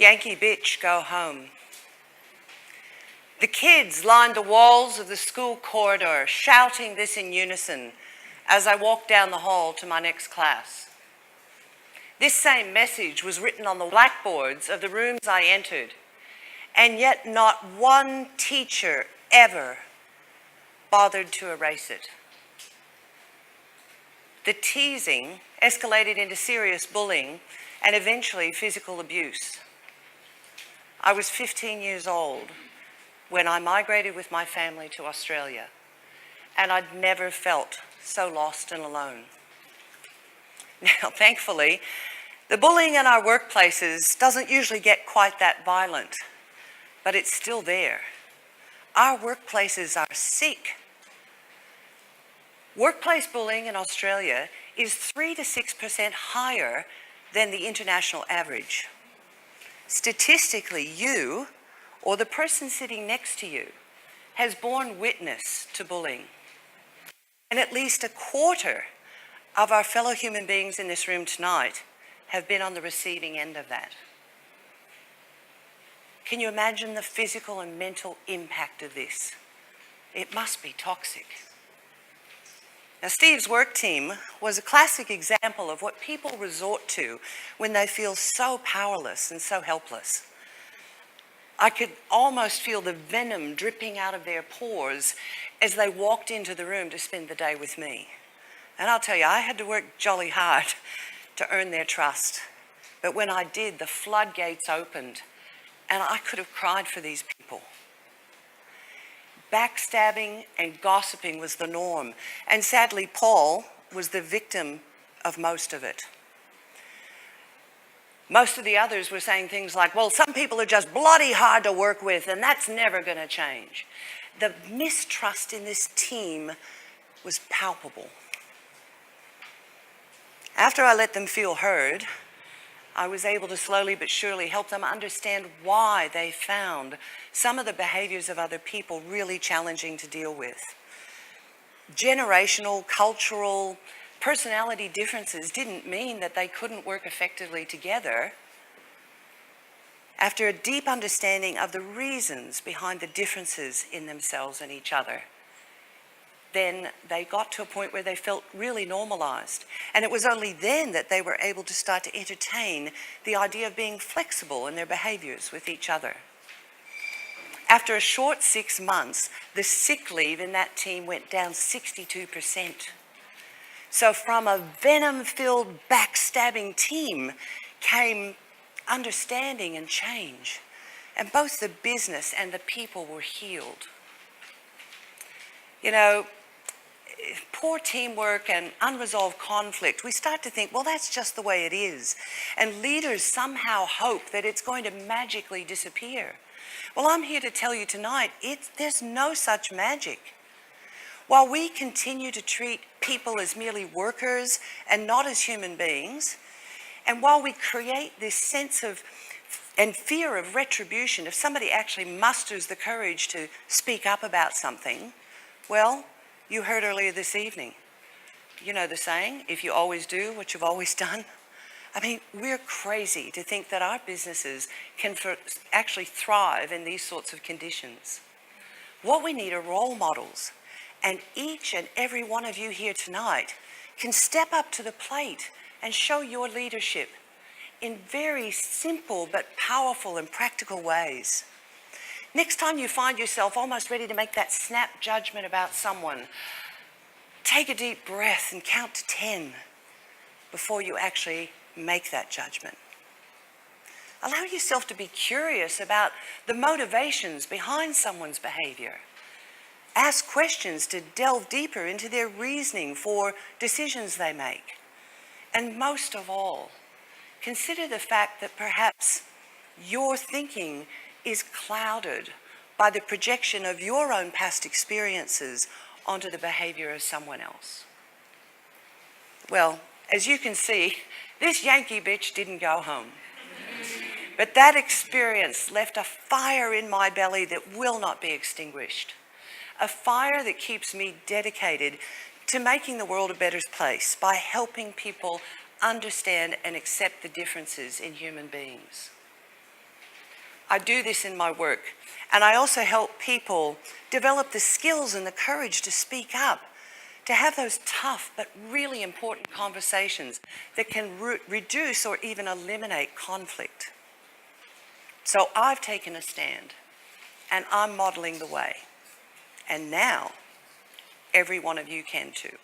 Yankee bitch, go home. The kids lined the walls of the school corridor, shouting this in unison as I walked down the hall to my next class. This same message was written on the blackboards of the rooms I entered, and yet not one teacher ever bothered to erase it. The teasing escalated into serious bullying and eventually physical abuse. I was 15 years old when I migrated with my family to Australia, and I'd never felt so lost and alone. Now, thankfully, the bullying in our workplaces doesn't usually get quite that violent, but it's still there. Our workplaces are sick. Workplace bullying in Australia is 3 to 6% higher than the international average. Statistically, you or the person sitting next to you has borne witness to bullying. And at least a quarter of our fellow human beings in this room tonight have been on the receiving end of that. Can you imagine the physical and mental impact of this? It must be toxic. Now, Steve's work team was a classic example of what people resort to when they feel so powerless and so helpless. I could almost feel the venom dripping out of their pores as they walked into the room to spend the day with me. And I'll tell you, I had to work jolly hard to earn their trust. But when I did, the floodgates opened, and I could have cried for these people. Backstabbing and gossiping was the norm, and sadly, Paul was the victim of most of it. Most of the others were saying things like, well, some people are just bloody hard to work with, and that's never going to change. The mistrust in this team was palpable. After I let them feel heard, I was able to slowly but surely help them understand why they found some of the behaviors of other people really challenging to deal with. Generational, cultural, personality differences didn't mean that they couldn't work effectively together. After a deep understanding of the reasons behind the differences in themselves and each other, then they got to a point where they felt really normalized. And it was only then that they were able to start to entertain the idea of being flexible in their behaviors with each other. After a short 6 months, the sick leave in that team went down 62%. So from a venom-filled, backstabbing team came understanding and change. And both the business and the people were healed. You know, poor teamwork and unresolved conflict, we start to think, well, that's just the way it is. And leaders somehow hope that it's going to magically disappear. Well, I'm here to tell you tonight, there's no such magic. While we continue to treat people as merely workers and not as human beings, and while we create this sense of and fear of retribution if somebody actually musters the courage to speak up about something, well, you heard earlier this evening, you know the saying, if you always do what you've always done. I mean, we're crazy to think that our businesses can actually thrive in these sorts of conditions. What we need are role models. And each and every one of you here tonight can step up to the plate and show your leadership in very simple but powerful and practical ways. Next time you find yourself almost ready to make that snap judgment about someone, take a deep breath and count to 10 before you actually make that judgment. Allow yourself to be curious about the motivations behind someone's behavior. Ask questions to delve deeper into their reasoning for decisions they make. And most of all, consider the fact that perhaps your thinking is clouded by the projection of your own past experiences onto the behavior of someone else. Well, as you can see, this Yankee bitch didn't go home. But that experience left a fire in my belly that will not be extinguished. A fire that keeps me dedicated to making the world a better place by helping people understand and accept the differences in human beings. I do this in my work. And I also help people develop the skills and the courage to speak up, to have those tough but really important conversations that can reduce or even eliminate conflict. So I've taken a stand, and I'm modeling the way. And now, every one of you can too.